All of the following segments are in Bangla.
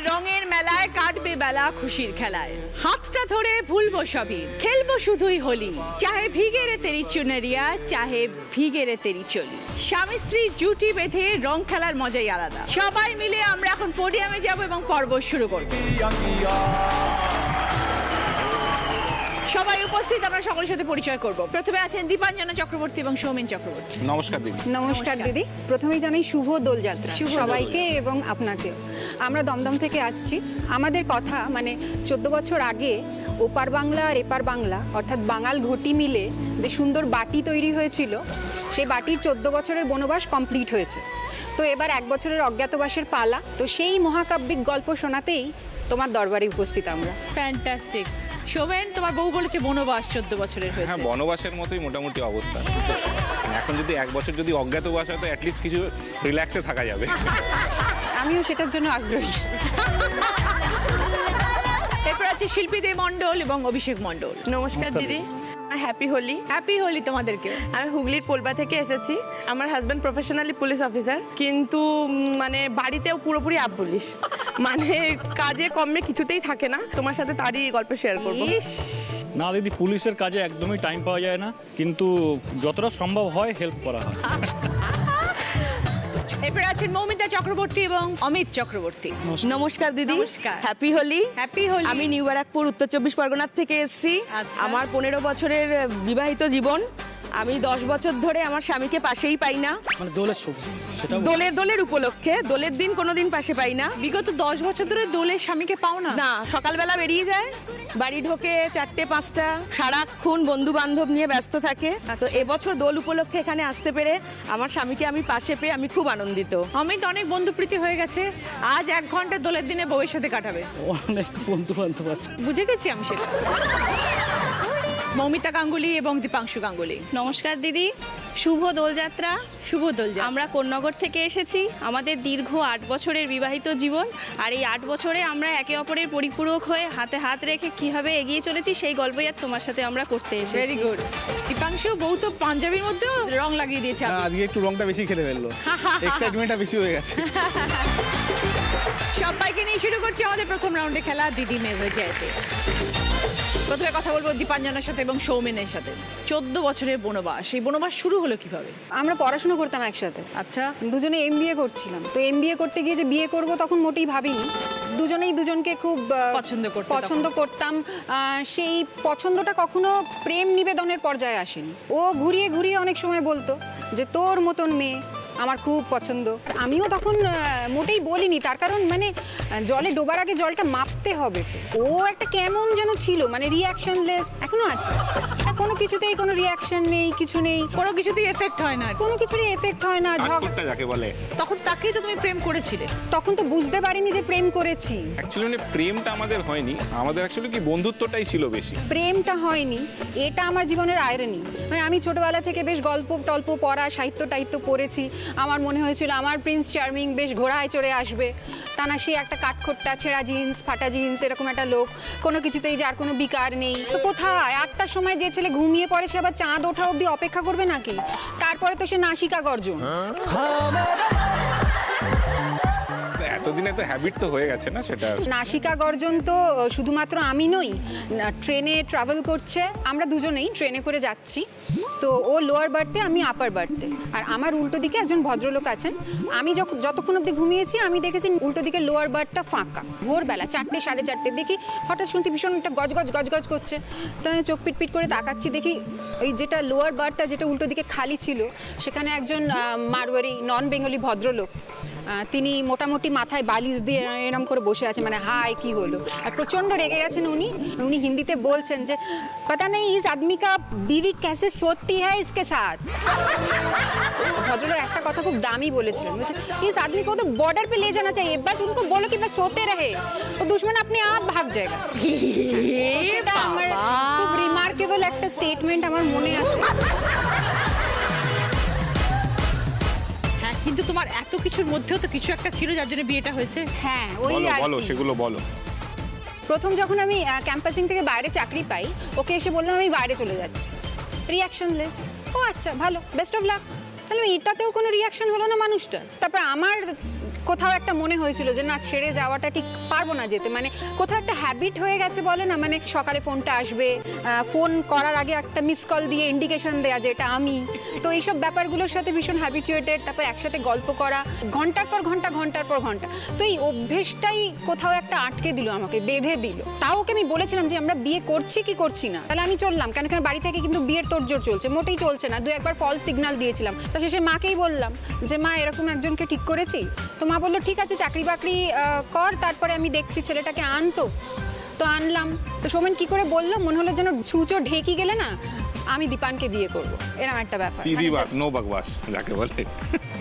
রঙের মেলায় কাটবে বেলা খুশির খেলায়, হাতটা ধরে ভুলবো সবই, খেলবো শুধুই হোলি, চাহে ভিগে রে তেরি চুনরিয়া, চাহে ভিগে রে তেরি চলি। স্বামী স্ত্রী জুটি বেঁধে রং খেলার মজাই আলাদা। সবাই মিলে আমরা এখন পোডিয়ামে যাব এবং পর্ব শুরু করব। সবাই উপস্থিত, আমরা সকলের সাথে পরিচয় করব। প্রথমে আছেন দীপাঞ্জনা চক্রবর্তী এবং সৌমেন চক্রবর্তী। নমস্কার দিদি। নমস্কার দিদি। প্রথমেই জানাই শুভ দোলযাত্রা সবাইকে এবং আপনাকেও। আমরা দমদম থেকে আসছি। আমাদের কথা মানে 14 বছর আগে ওপার বাংলা আর এপার বাংলা অর্থাৎ বাঙাল ঘটি মিলে যে সুন্দর বাটি তৈরি হয়েছিল, সেই বাটির 14 বছরের বনবাস কমপ্লিট হয়েছে। তো এবার 1 বছরের অজ্ঞাতবাসের পালা। তো সেই মহাকাব্যিক গল্প শোনাতেই তোমার দরবারে উপস্থিত আমরা। ফ্যান্টাস্টিক। সৌমেন, তোমার বউ বলেছে বনবাস 14 বছরের হয়েছে। হ্যাঁ, বনবাসের মতোই মোটামুটি অবস্থা। এখন যদি 1 বছর যদি অজ্ঞাতবাস হয় তো অ্যাটলিস্ট কিছু রিল্যাক্সে থাকা যাবে। আমিও সেটার জন্য আগ্রহী। এরপর আছে শিল্পী দে মণ্ডল এবং অভিষেক মণ্ডল। নমস্কার দিদি, হ্যাপি হোলি। হ্যাপি হোলি তোমাদেরকে। আমি হুগলির পোলবা থেকে এসেছি। আমার হাজব্যান্ড প্রফেশনালি পুলিশ অফিসার, কিন্তু মানে বাড়িতেও পুরোপুরি আপ পুলিশ, মানে কাজে কমে কিছুতেই থাকে না। তোমার সাথে তারই গল্প শেয়ার করবো। না দিদি, পুলিশের কাজে একদমই টাইম পাওয়া যায় না, কিন্তু যতটা সম্ভব হয় হেল্প করা হয়। এরপর আছেন মৌমিতা চক্রবর্তী এবং অমিত চক্রবর্তী। নমস্কার দিদি, নমস্কার। হ্যাপি হোলি। হ্যাপি হোলি। আমি নিউ ব্যারাকপুর উত্তর 24 পরগনার থেকে এসেছি। আচ্ছা। আমার 15 বছরের বিবাহিত জীবন। আমি 10 বছর ধরে আমার স্বামীকে পাশেই পাই না। মানে দোলের শুভ, সেটা দোলের উপলক্ষে, দোলের দিন কোনোদিন পাশে পাই না। বিগত 10 বছর ধরে দোলে স্বামীকে পাও না? না, সকালবেলা বেরিয়ে যায়, বাড়ি ঢোকে 4টে-5টা, সারাক্ষণ বন্ধু বান্ধব নিয়ে ব্যস্ত থাকে। তো এবছর দোল উপলক্ষে এখানে আসতে পেরে আমার স্বামীকে আমি পাশে পেয়ে আমি খুব আনন্দিত। অমিত, অনেক বন্ধুপ্রীতি হয়ে গেছে। আজ 1 ঘন্টা দোলের দিনে বউয়ের সাথে কাটাবে। অনেক বন্ধু বান্ধব আছে। বুঝে গেছি আমি সেটা। মৌমিতা গাঙ্গুলি এবং দীপাংশু গাঙ্গুলি। নমস্কার দিদি, শুভ দোলযাত্রা। শুভ দোলযাত্রা। আমরা কোন্নগর থেকে এসেছি। আমাদের দীর্ঘ 8 বছরের বিবাহিত জীবন, আর এই 8 বছরে আমরা একে অপরের পরিপূরক হয়ে হাতে হাত রেখে কিভাবে এগিয়ে চলেছি সেই গল্পই আর তোমার সাথে আমরা করতে এসেছি। Very good. দীপাংশু, বউ তো পাঞ্জাবির মধ্যেও রং লাগিয়ে দিয়েছে। না, আজকে একটু রংটা বেশি খেলে ফেললো, এক্সাইটমেন্টটা বেশি হয়ে গেছে। সবাইকে নিয়ে শুরু করছি আমাদের প্রথম রাউন্ডে খেলা দিদি মেয়ে যাইতে। প্রথমে কথা বলবো দীপাঞ্জনার সাথে এবং সৌমেনের সাথে। 14 বছরের বনবাস, এই বনবাস শুরু হলো কিভাবে? আমরা পড়াশোনা করতাম একসাথে। আচ্ছা। দুজনে MBA করছিলাম। তো MBA করতে গিয়ে যে বিয়ে করব তখন মোটেই ভাবিনি। দুজনেই দুজনকে খুব পছন্দ করতাম। সেই পছন্দটা কখনো প্রেম নিবেদনের পর্যায়ে আসেনি। ও ঘুরিয়ে ঘুরিয়ে অনেক সময় বলতো যে তোর মতন মেয়ে আমার খুব পছন্দ। আমিও তখন মোটেই বলিনি, তার কারণ মানে জলে ডোবার আগে জলটা মাপতে হবে। তো ও একটা কেমন যেন ছিল, মানে রিয়াকশনলেস, এখনো আছে। কোনো কিছুতেই কোনো রিয়াকশন নেই, কিছু নেই, কোনো কিছুতেই এফেক্ট হয় না, কোনো কিছুরই এফেক্ট হয় না। ঝগড়াটা যাকে বলে, তখন তাকেই তো তুমি প্রেম করেছিলে। তখন তো বুঝতে পারিনি যে প্রেম করেছি। অ্যাকচুয়ালি মানে প্রেমটা আমাদের হয়নি, আমাদের অ্যাকচুয়ালি কি বন্ধুত্বটাই ছিল বেশি। প্রেমটা হয়নি, এটা আমার জীবনের আয়রনি। মানে আমি ছোটবেলা থেকে বেশ গল্প টল্প পড়া, সাহিত্য টাহিত্য পড়েছি। আমার মনে হয়েছিল আমার প্রিন্স চার্মিং বেশ ঘোড়ায় চড়ে আসবে, তা না সে একটা কাঠখোট্টা, ছেঁড়া জিন্স, ফাটা জিন্স, এরকম একটা লোক, কোনো কিছুতেই যার কোনো বিকার নেই। তো কোথায় 8টার সময় যে ছেলে ঘুমিয়ে পড়ে সে আবার চাঁদ ওঠা অবধি অপেক্ষা করবে নাকি? তারপরে তো সে নাসিকা গর্জন। এতদিনে তো হ্যাবিট তো হয়ে গেছে না সেটা। নাসিকা গর্জন তো শুধুমাত্র আমি নই, ট্রেনে ট্রাভেল করছে, আমরা দুজনেই ট্রেনে করে যাচ্ছি। তো ও লোয়ার বার্থে, আমি আপার বার্থে, আর আমার উল্টো দিকে একজন ভদ্রলোক আছেন। আমি যতক্ষণ অবধি ঘুমিয়েছি আমি দেখেছি উল্টো দিকে লোয়ার বার্থটা ফাঁকা। ভোরবেলা 4টে 4:30 দেখি হঠাৎ শুনতে ভীষণ একটা গজগজ করছে। তো আমি চোখ পিটপিট করে তাকাচ্ছি, দেখি ওই যেটা লোয়ার বার্থটা যেটা উল্টো দিকে খালি ছিল সেখানে একজন মারওয়ারি নন বেঙ্গলি ভদ্রলোক, তিনি মোটামুটি মাথায় বালিশ দিয়ে এরম করে বসে আছে, মানে হাই কি হলো। আর প্রচণ্ড রেগে গেছেন উনি হিন্দিতে বলছেন যে পাতা নেই ইস আদমি কা বিবি कैसे सोती है इसके साथ। ভদ্রলোক একটা কথা খুব দামি বলেছিলেন, বলছে इस आदमी को तो बॉर्डर पे ले जाना चाहिए, बस उनको बोलो कि बस सोते रहे तो दुश्मन अपने आप भाग जाएगा। সেটা আমার খুব রিমার্কেবল একটা স্টেটমেন্ট আমার মনে আছে। কিন্তু তোমার এত কিছুর মধ্যেও তো কিছু একটা ছিল যার জন্য বিয়েটা হয়েছে। হ্যাঁ, ওই আর বলো কি। সেগুলো বলো। প্রথম যখন আমি ক্যাম্পাসিং থেকে বাইরে চাকরি পাই, ওকে এসে বললাম আমি বাইরে চলে যাচ্ছি। রিয়াকশনলেস। ও আচ্ছা, ভালো, বেস্ট অফ লাক। তাহলে এটাতেও কোনো রিয়াকশন হলো না মানুষটা। তারপর আমার কোথাও একটা মনে হয়েছিল যে না, ছেড়ে যাওয়াটা ঠিক পারবো না যেতে, মানে কোথাও একটা হ্যাবিট হয়ে গেছে বলে না, মানে সকালে ফোনটা আসবে, ফোন করার আগে একটা মিস কল দিয়ে ইন্ডিকেশন দেয়া যে এটা আমি। তো এইসব ব্যাপারগুলোর সাথে ভীষণ হ্যাবিচুয়েটেড, তারপর একসাথে গল্প করা ঘন্টার পর ঘন্টা, ঘন্টার পর ঘন্টা। তো এই অভ্যেসটাই কোথাও একটা আটকে দিল, আমাকে বেঁধে দিল। তাও ওকে আমি বলেছিলাম যে আমরা বিয়ে করছি কি করছি না, তাহলে আমি চললাম, কেন কেন বাড়ি থেকে কিন্তু বিয়ের তোড়জোড় চলছে, মোটেই চলছে না, 2-1বার ফলস সিগন্যাল দিয়েছিলাম। তো শেষে মাকেই বললাম যে মা এরকম একজনকে ঠিক করেছি। তো মা বললো ঠিক আছে, চাকরি বাকরি কর, তারপরে আমি দেখছি, ছেলেটাকে আনতো। তো আনলাম। তো সোমেন কি করে বললো, মনে হলো যেন ছুঁচো ঢেকি গেলে না, আমি দীপানকে বিয়ে করবো, এরকম একটা ব্যাপার। সিধি মানে বাস, নো বকবাস যাকে বলে।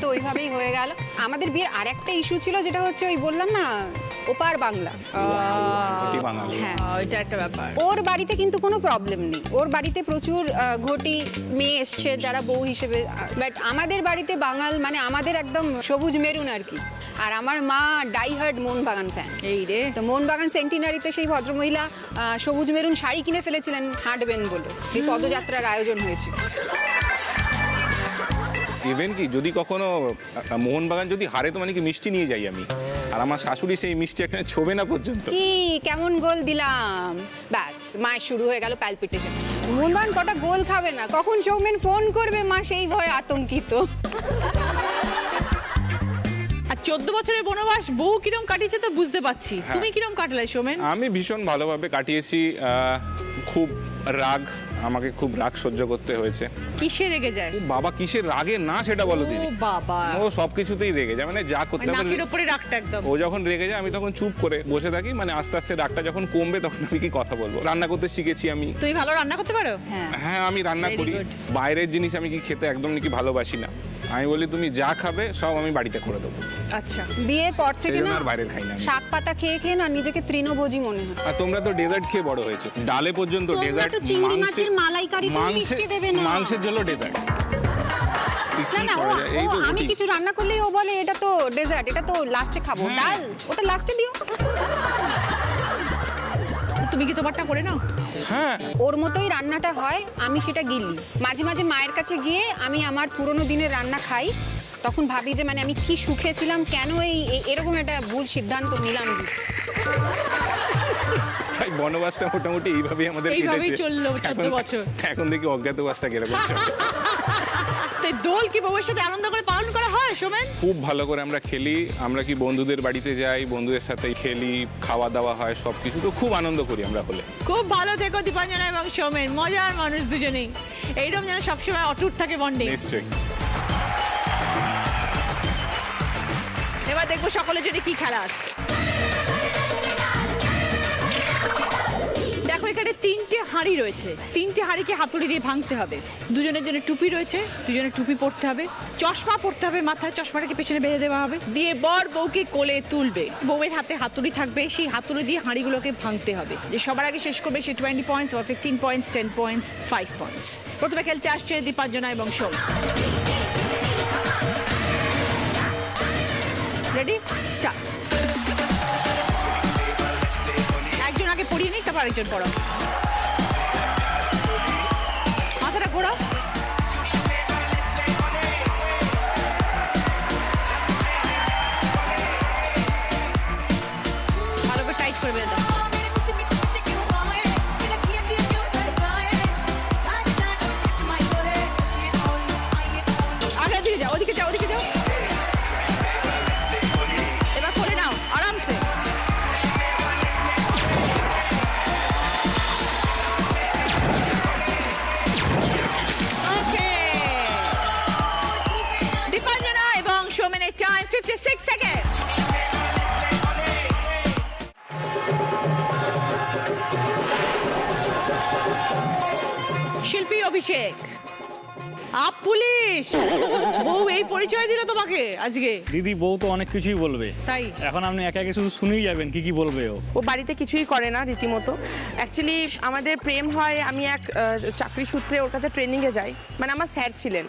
তো ওইভাবেই হয়ে গেল। আমাদের বিয়ের আরেকটা ইস্যু ছিল, যেটা হচ্ছে ওই বললাম না, ওপার বাংলা। ঘটি বাঙালি। হ্যাঁ, এটা একটা ব্যাপার। ওর বাড়িতে কিন্তু কোনো প্রবলেম নেই, ওর বাড়িতে প্রচুর ঘটি মেয়ে এসছে যারা বউ হিসেবে, বাট আমাদের বাড়িতে বাঙাল মানে আমাদের একদম সবুজ মেরুন আর কি। আর আমার মা ডাইহার্ড মোহনবাগান ফ্যান। এই রে, তো মোহনবাগান সেন্টিনারিতে সেই ভদ্রমহিলা সবুজ মেরুন শাড়ি কিনে ফেলেছিলেন হাঁটবেন বলে, এই পদযাত্রার আয়োজন হয়েছিল। ইভেন কি যদি কখনো মোহনবাগান যদি হারে তো মানে কি মিষ্টি নিয়ে যাই আমি, আর আমার শাশুড়ি সেই মিষ্টি একটা ছোবে না পর্যন্ত। কি কেমন গোল দিলাম, ব্যাস মায়ের শুরু হয়ে গেল প্যালপিটেশন। মোহনবাগান কটা গোল খাবে না, কখন সৌমেন ফোন করবে, মা সেই ভয়ে আতঙ্কিত। আর 14 বছরের বনবাস বউ কিরম কাটিয়েছে তো বুঝতে পারছি। তুমি কিরম কাটলে সোমেন? আমি ভীষণ ভালোভাবে কাটিয়েছি। খুব রাগ, আমাকে খুব রাগ সহ্য করতে হয়েছে। কিসে রেগে যায়? ও বাবা, কিসের রাগে না সেটা বলো দিদি। ও বাবা, ও সবকিছুতেই রেগে যায়, মানে যা করতে হবে। নাকের উপরে রাগটা একদম। ও যখন রেগে যায় আমি তখন চুপ করে বসে থাকি, মানে আস্তে আস্তে রাগটা যখন কমবে তখন আমি কি কথা বলবো। রান্না করতে শিখেছি আমি। তুমি ভালো রান্না করতে পারো? হ্যাঁ, আমি রান্না Very করি। good. বাইরের জিনিস আমি কি খেতে একদম নাকি ভালোবাসি না। আমি বলি তুমি যা খাবে সব আমি বাড়িতে করে দেবো। আচ্ছা, বিয়ের পর থেকে সেজন্য না আর বাইরের খাই না আমি। শাক পাতা খেয়ে খেয়ে না নিজেকে তৃণভোজী মনে হয়। আর তোমরা তো ডেজার্ট খেয়ে বড় হয়েছো, ডালে পর্যন্ত তোমরা ডেজার্ট। তো চিংড়ি মাছের মালাইকারি তো মিষ্টি দেবে না। মাংসের জন্য ডেজার্ট। না না, আমি কিছু রান্না করলেই ও বলে এটা তো ডেজার্ট, এটা তো লাস্টে খাবো। হ্যাঁ। ডাল ওটা লাস্টে দিও। তুমি কি তোমারটা করে নাও? হ্যাঁ, ওর মতোই রান্নাটা হয়, আমি সেটা গিলি। মাঝে মাঝে মায়ের কাছে গিয়ে আমি আমার পুরোনো দিনের রান্না খাই, তখন ভাবি যে মানে আমি কি সুখে ছিলাম, কেন এরকম একটা ভুল সিদ্ধান্ত নিলাম। তাই বনবাসটা মোটামুটি এইভাবেই আমাদের এইভাবেই কেটেছে। চললো 14 বছর। এখন দেখি অজ্ঞাতবাসটা কিরকম চলে। তো দোল কি বউয়ের সাথে আনন্দ করে পালন করা হয় সোমেন? খুব ভালো করে আমরা খেলি, আমরা কি বন্ধুদের বাড়িতে যাই, বন্ধুদের সাথে খেলি, খাওয়া দাওয়া হয়, সবকিছু তো খুব আনন্দ করি আমরা হলে। খুব ভালো থেকো দীপাঞ্জনা এবং সোমেন, মজার মানুষ দুজনেই। এইরকম যেন সবসময় অটুট থাকে বন্ডিং। নিশ্চয়ই। এবার দেখবো সকলের জন্য কি খেলা আছে। দেখো এখানে 3টে হাঁড়ি রয়েছে, 3টে হাঁড়িকে হাতুড়ি দিয়ে ভাঙতে হবে। দুজনের জন্য টুপি রয়েছে, দুজনের টুপি পরতে হবে, চশমা পরতে হবে মাথায়, চশমাটাকে পেছনে বেঁধে দেওয়া হবে, দিয়ে বর বউকে কোলে তুলবে, বউয়ের হাতে হাতুড়ি থাকবে, সেই হাতুড়ি দিয়ে হাঁড়িগুলোকে ভাঙতে হবে। যে সবার আগে শেষ করবে সে 20 পয়েন্টস বা 15 পয়েন্টস, 10 পয়েন্টস, 5 পয়েন্টস। প্রথমে খেলতে আসছে দীপাঞ্জনা এবং সোম। Ready, start. একজন আগে পড়িয়ে নিই, তারপর আরেকজন পড়াও। মাথাটা ঘোরাও। ভালো করে টাইট করে বেঁধে দাও। আগের দিকে যাও, ওদিকে যাও, ওদিকে যাও। এবার করে নাও আরামসে। ওকে, দীপাঞ্জনা এবং সোমেনের টাইম 56 সেকেন্ড। শিল্পী অভিষেক, আপ পুলিশ, বউ এই পরিচয় দিল তোমাকে আজকে? দিদি বউ তো অনেক কিছুই বলবে, তাই এখন আপনি একে একে শুধু শুনেই যাবেন কি কি বলবে ও। ও বাড়িতে কিছুই করে না রীতিমতো। অ্যাকচুয়ালি আমাদের প্রেম হয়, আমি এক চাকরি সূত্রে ওর কাছে ট্রেনিংয়ে যাই, মানে আমার স্যার ছিলেন,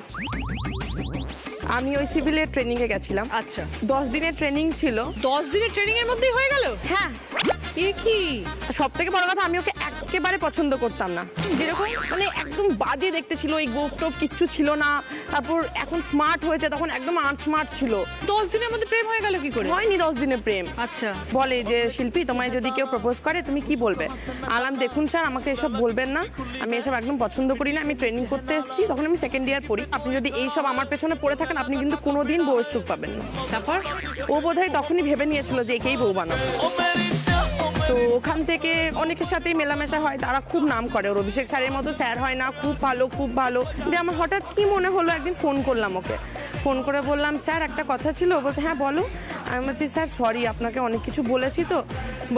আমি ওই সিভিলের ট্রেনিংয়ে গেছিলাম। আচ্ছা, 10 দিনের ট্রেনিং ছিল। 10 দিনের ট্রেনিং এর মধ্যেই হয়ে গেল? হ্যাঁ, এ কি? সব থেকে বড় কথা, আমি ওকে একেবারে পছন্দ করতাম না। যেরকম মানে একদম বাজে দেখতে ছিল, এই গোপ টোপ কিচ্ছু ছিল না। তারপর এখন স্মার্ট হয়েছে, তখন একদম আনস্মার্ট ছিল। 10 দিনের মধ্যে প্রেম হয়ে গেল কি করে? হয়নি 10 দিনে প্রেম। আচ্ছা, বলে যে শিল্পী তোমায় যদি কেউ প্রপোজ করে তুমি কি বলবে? আলাম দেখুন স্যার, আমাকে এসব বলবেন না, আমি এসব একদম পছন্দ করি না, আমি ট্রেনিং করতে এসেছি, তখন আমি সেকেন্ড ইয়ার পড়ি। আপনি যদি এইসব আমার পেছনে পড়ে থাকেন আপনি কিন্তু কোনোদিন বউয়ের সুখ পাবেন না। তারপর ও বোধহয় তখনই ভেবে নিয়েছিল যে একেই বউ বানাবো। তো ওখান থেকে অনেকের সাথেই মেলামেশা হয়, তারা খুব নাম করে। ওর অভিষেক স্যারের মতো স্যার হয় না, খুব ভালো খুব ভালো। দিয়ে আমার হঠাৎ কি মনে হলো, একদিন ফোন করলাম ওকে, ফোন করে বললাম স্যার একটা কথা ছিল। বলছে হ্যাঁ বলো। আমি বলছি স্যার সরি, আপনাকে অনেক কিছু বলেছি তো।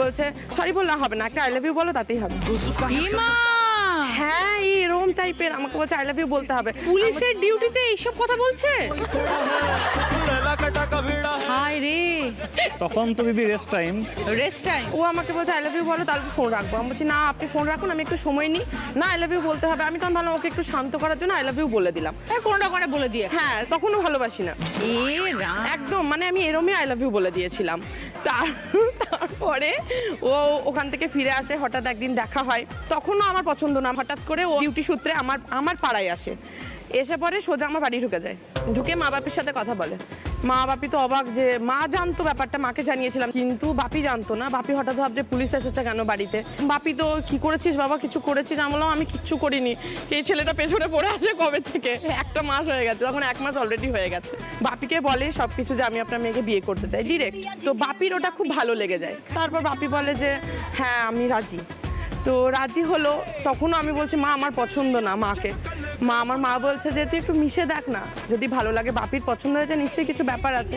বলছে সরি বললে হবে না, একটা আই লাভ ইউ বলো তাতেই হবে। ইমা, হ্যাঁ এরকম টাইপের, আমাকে বলছে আই লাভ ইউ বলতে হবে। পুলিশের ডিউটিতে এইসব কথা বলছে? হায় রে, তখন তো দিদি রেস্ট টাইম। Rest time. ও আমাকে বলছে আই লাভ ইউ বলো, তারপর ফোন রাখবো। আমি বলছি না আপনি ফোন রাখুন, আমি একটু সময় নিই। না আই লাভ ইউ বলতে হবে। আমি তখন ভাবলাম ওকে একটু শান্ত করার জন্য আই লাভ ইউ বলে দিলাম। কোনো না কোনো বলে দিয়ে। হ্যাঁ তখনও ভালোবাসি না এ রাম, একদম, মানে আমি এরমই আই লাভ ইউ বলে দিয়েছিলাম। তারপরে ও ওখান থেকে ফিরে আসে, হঠাৎ একদিন দেখা হয়, তখনও আমার পছন্দ না। হঠাৎ করে ও ডিউটি সূত্রে আমার পাড়ায় আসে, এসে পরে সোজা আমার বাড়ি ঢুকে যায়। ঢুকে মা বাপির সাথে কথা বলে। মা বাপি তো অবাক, যে মা জানতো ব্যাপারটা, মাকে জানিয়েছিলাম, কিন্তু বাপি জানতো না। বাপি হঠাৎ ভাবছে পুলিশ এসেছে কেন বাড়িতে। বাপি তো কি করেছিস বাবা, কিছু করেছিস? আমি বললাম আমি কিচ্ছু করিনি, এই ছেলেটা পেছনে পড়ে আছে কবে থেকে, 1 মাস হয়ে গেছে, তখন 1 মাস অলরেডি হয়ে গেছে। বাপিকে বলে সবকিছু যে আমি আপনার মেয়েকে বিয়ে করতে চাই ডিরেক্ট। তো বাপির ওটা খুব ভালো লেগে যায়। তারপর বাপি বলে যে হ্যাঁ আমি রাজি। তো রাজি হলো, তখনও আমি বলছি মা আমার পছন্দ না। আমার মা বলছে যে তুই একটু মিশে দেখ না, যদি ভালো লাগে। বাপির পছন্দ হয়েছে, নিশ্চয়ই কিছু ব্যাপার আছে।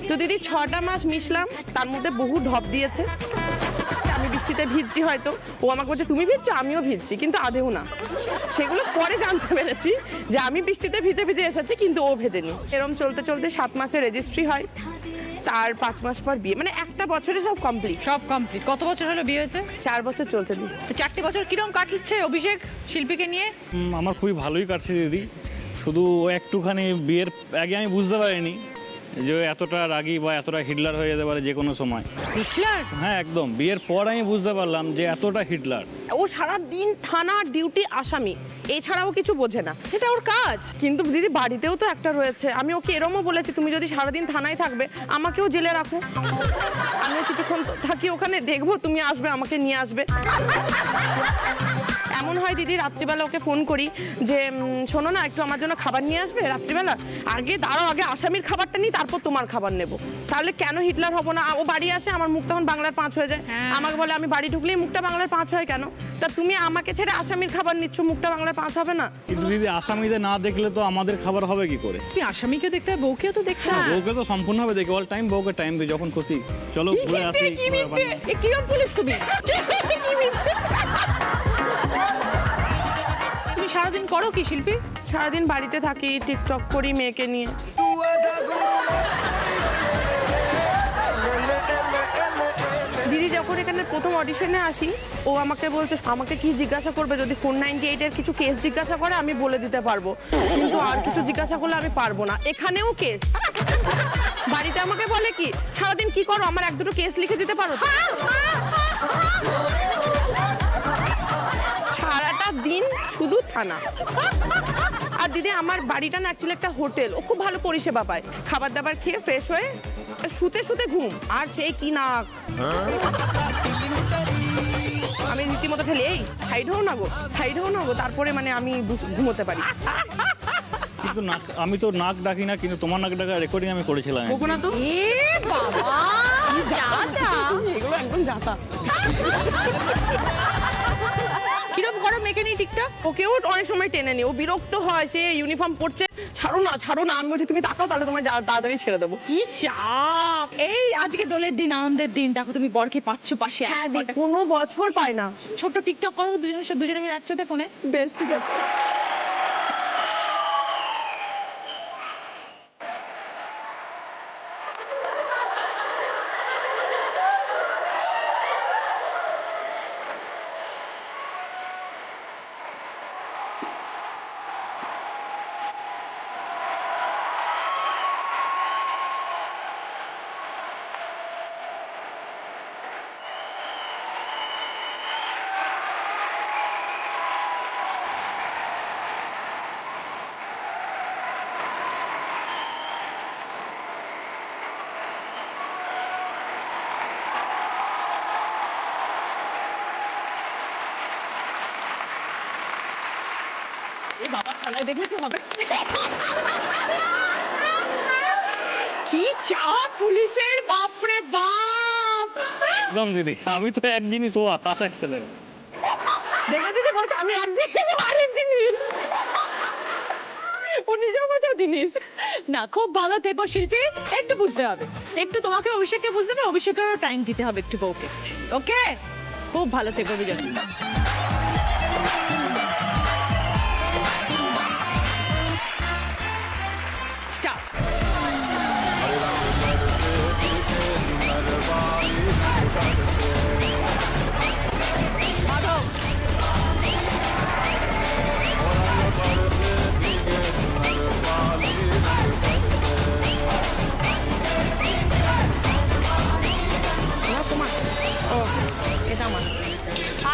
তো দিদি 6টা মাস মিশলাম, তার মধ্যে বহু ঢপ দিয়েছে। আমি বৃষ্টিতে ভিজছি হয়তো, ও আমাকে বলছে তুমি ভিজছো, আমিও ভিজছি, কিন্তু আদেও না। সেগুলো পরে জানতে পেরেছি যে আমি বৃষ্টিতে ভিজে ভিজে এসেছি, কিন্তু ও ভেজেনি। এরম চলতে চলতে 7 মাসে রেজিস্ট্রি হয়, তার 5 মাস পর বিয়ে। মানে একটা বছরে সব কমপ্লিট। সব কমপ্লিট। কত বছর হলো বিয়ে হয়েছে? 4 বছর চলছে দিদি। তো 4টে বছর কিরকম কাটছে অভিষেক শিল্পীকে নিয়ে? আমার খুবই ভালোই কাটছে দিদি, শুধু ও একটুখানি বিয়ের আগে আমি বুঝতে পারিনি যে ও এতটা রাগী বা এতটা হিটলার হয়ে যেতে পারে যে কোনো সময়। হিটলার? হ্যাঁ একদম, বিয়ের পর আমি বুঝতে পারলাম যে এতটা হিটলার। ও সারা দিন থানা ডিউটি আসামি, এছাড়াও কিছু বোঝে না। এটা ওর কাজ। কিন্তু দিদি বাড়িতেও তো একটা রয়েছে। আমি ওকে এরমও বলেছি তুমি যদি সারাদিন থানায় থাকবে আমাকেও জেলে রাখো, আমিও কিছুক্ষণ থাকি ওখানে, দেখবো তুমি আসবে আমাকে নিয়ে আসবে। এমন হয় দিদি রাত্রিবেলা ওকে ফোন করি যে শোনো না একটু আমার জন্য খাবার নিয়ে আসবে রাত্রিবেলা। আগে দাঁড়াও, আগে আসামির খাবারটা নিই তারপর তোমার খাবার নেব। তাহলে কেন হিটলার হবো না? ও বাড়ি আসে, আমার মুখ তখন বাংলার 5 হয়ে যায়। আমাকে বলে আমি বাড়ি ঢুকলেই মুখটা বাংলার 5 হয় কেন? তা তুমি আমাকে ছেড়ে আসামির খাবার নিচ্ছ, মুখটা বাংলার 5 হবে না? কিন্তু দিদি আসামিদের না দেখলে তো আমাদের খাবার হবে কি করে? তুমি আসামিকে দেখতে হবে, বউকেও তো দেখতে হবে। বউকে তো সম্পূর্ণভাবে দেখি, অল টাইম বউকে টাইম দিই, যখন খুশি চলো ঘুরে আসি। কিরম পুলিশ তুমি? তুমি সারাদিন করো কি শিল্পী? সারাদিন বাড়িতে থাকি, টিকটক করি মেয়েকে নিয়ে। দিদি যখন এখানে প্রথম অডিশনে আসি, ও আমাকে বলছে আমাকে কি জিজ্ঞাসা করবে, যদি 498 এর কিছু কেস জিজ্ঞাসা করে আমি বলে দিতে পারবো, কিন্তু আর কিছু জিজ্ঞাসা করলে আমি পারবো না। এখানেও কেস। বাড়িতে আমাকে বলে কি সারাদিন কি করো, আমার 1-2 কেস লিখে দিতে পারো? সারাটা দিন শুধু থানা। আর দিদি আমার বাড়িটা না অ্যাকচুয়ালি একটা হোটেল, ও খুব ভালো পরিষেবা পায়। খাবার দাবার খেয়ে ফ্রেশ হয়ে শুতে শুতে ঘুম, আর সেই কি নাক। আমি রীতিমতো ফেলে এই সাইড হও না গো, তারপরে মানে আমি ঘুমোতে পারি। কিন্তু আমি তো নাক ডাকি না, কিন্তু তোমার নাক ডাকা রেকর্ডিং আমি করেছিলাম। বকো না তো। এ বাবা, জাতা। এগুলো একদম জাতা। কিরম করো মেয়েকে নিয়ে টিকটক? ওকেও অনেক সময় টেনে নি, ও বিরক্ত হয়, সে ইউনিফর্ম পরছে, ছাড়ো না। আমি বলছি তুমি তাকাও, তাহলে তোমার তাড়াতাড়ি ছেড়ে দেবো। কি চাপ! এই আজকে দোলের দিন, আনন্দের দিন, দেখো তুমি বরকে পাচ্ছ পাশে। হ্যাঁ দিদি, কোনো বছর পায় না। ছোট্ট টিকটক করো দুজনে মিলে একসাথে ফোনে। বেশ ঠিক আছে। কি চা পুলিশের, বাপরে বাপ। একদম দিদি, আমি তো এক জিনিস ও তাতে একটা দেবে। দেখে দিদি বলছে আমি এক জিনিস আরেক জিনিস, ও নিজেও বোঝা জিনিস না। খুব ভালো থেকো শিল্পী, একটু বুঝতে হবে, একটু তোমাকে অভিষেককে বুঝতে হবে, অভিষেকেরও টাইম দিতে হবে একটু বউকে। ওকে, খুব ভালো থেকো বিজন। স্টপ।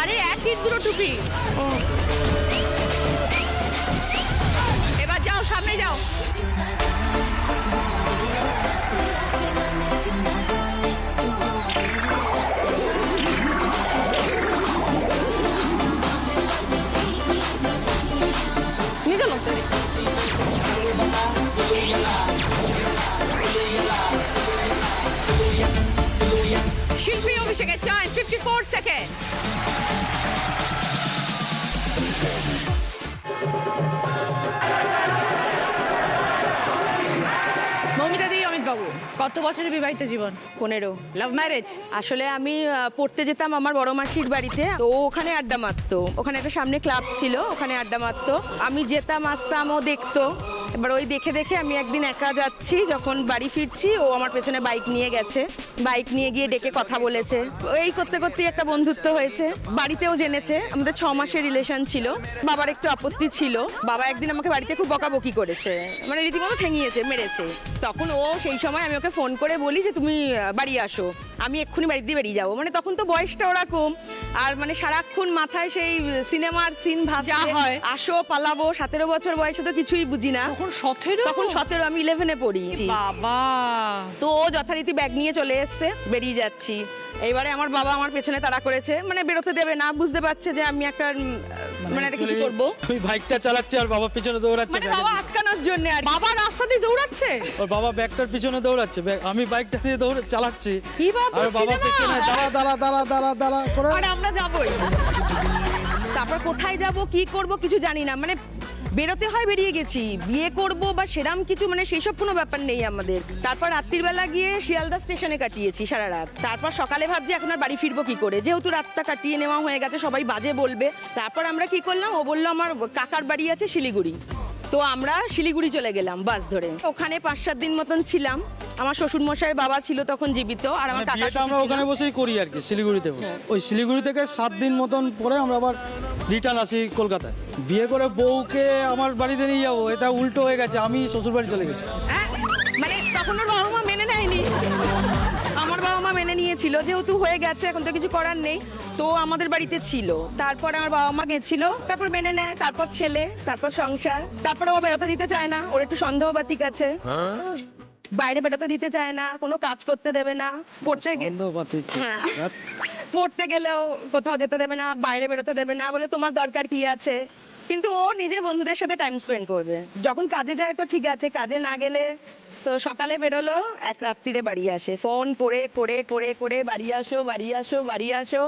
আরে একই দুটো টুপি। এবার যাও, সামনে যাও। নিজে লোক শিল্পী অভিষেকের টাইম 54 সেকেন্ড। মৌমিতা দি, অমিত বাবু, কত বছরের বিবাহিত জীবন? 15। Love marriage? আসলে আমি পড়তে যেতাম আমার বড় মাসির বাড়িতে, তো ও ওখানে আড্ডা মারতো। ওখানে একটা সামনে ক্লাব ছিল, ওখানে আড্ডা মারতো। আমি যেতাম, আসতাম, ও দেখতো। এবার ওই দেখে দেখে আমি একদিন একা যাচ্ছি, যখন বাড়ি ফিরছি, ও আমার পেছনে বাইক নিয়ে গেছে। বাইক নিয়ে গিয়ে ডেকে কথা বলেছে। এই করতে করতে একটা বন্ধুত্ব হয়েছে। বাড়িতেও জেনেছে। আমাদের 6 মাসের রিলেশন ছিল। বাবার একটু আপত্তি ছিল। বাবা একদিন আমাকে বাড়িতে খুব বকাবকি করেছে, মানে রীতিমতো ঠেঙিয়েছে, মেরেছে। তখন ও সেই সময় আমি ওকে ফোন করে বলি যে তুমি বাড়ি আসো, আমি এক্ষুনি বাড়ি দিয়ে বেরিয়ে যাবো। মানে তখন তো বয়সটা ওরকম, আর মানে সারাক্ষণ মাথায় সেই সিনেমার সিন ভাসা হয়, আসো পালাবো। 17 বছর বয়সে তো কিছুই বুঝি না। তখন 17, আমি 11-এ পড়ি। বাবা। তো ও যথারীতি ব্যাগ নিয়ে চলে এসছে, বেরিয়ে যাচ্ছি। এইবারে আমার বাবা আমার পেছনে তাড়া করেছে, মানে বেরোতে দেবে না, বুঝতে পারছে যে আমি একটা মানে একটা কিছু করবো। ওই বাইকটা চালাচ্ছে আর বাবা পিছনে দৌড়াচ্ছে, মানে বাবা আটকানোর জন্য। আর বাবা রাস্তা দিয়ে দৌড়াচ্ছে, ওর বাবা ব্যাগটার পিছনে দৌড়াচ্ছে, আমি বাইকটা দিয়ে চালাচ্ছি, কি বাবা, আর বাবা পিছনে দাঁড়া দাঁড়া দাঁড়া দাঁড়া দাঁড়া করে। আর আমরা যাবোই। তারপর কোথায় যাব, কি করব কিছু জানি না, মানে বেরোতে হয়, বেরিয়ে গেছি। বিয়ে করব বা সেরাম কিছু, মানে সেই সব কোনো ব্যাপার নেই আমাদের। তারপর রাত্রির বেলা গিয়ে শিয়ালদা স্টেশনে কাটিয়েছি সারা রাত। তারপর সকালে ভাবছি এখন আর বাড়ি ফিরবো কি করে, যেহেতু রাতটা কাটিয়ে নেওয়া হয়ে গেছে, সবাই বাজে বলবে। তারপর আমরা কি করলাম, ও বললো আমার কাকার বাড়ি আছে শিলিগুড়ি, তো আমরা শিলিগুড়ি চলে গেলাম বাস ধরে। ওখানে 5-7 দিন মতন ছিলাম। আমার শ্বশুর মশাইয়ের বাবা ছিল তখন জীবিত, আর আমার কাকা। বিয়েটা আমরা ওখানে বসেই করি আর কি, শিলিগুড়িতে বসে। ওই শিলিগুড়ি থেকে 7 দিন মতন পরে আমরা আবার রিটার্ন আসি কলকাতায়। বিয়ে করে বউকে আমার বাড়িতে নিয়ে যাবো, এটা উল্টো হয়ে গেছে, আমি শ্বশুর বাড়ি চলে গেছি। মানে তখন ওর বাবা মা মেনে নেয়নি, আমার বাবা মা মেনে নিয়েছিল, যেহেতু হয়ে গেছে এখন তো কিছু করার নেই। তো আমাদের বাড়িতে ছিল। তারপরে আমার বাবা মা গেছিল, তারপর মেনে নেয়, তারপর ছেলে, তারপর সংসার। তারপরে ও বেরোতে দিতে চায় না, ওর একটু সন্দেহবাতিক আছে, বাইরে বেরোতে দিতে চায় না, কোনো কাজ করতে দেবে না, পড়তে গেলেও কোথাও যেতে দেবে না, বাইরে বেরোতে দেবে না, বলে তোমার দরকার কি আছে। কিন্তু ও নিজে বন্ধুদের সাথে টাইম স্পেন্ড করবে। যখন কাজে যায় তো ঠিক আছে, কাজে না গেলে তো সকালে বেরোলো, এক রাত্রিরে বাড়ি আসে, ফোন করে করে করে করে বাড়ি আসো বাড়ি আসো বাড়ি আসো,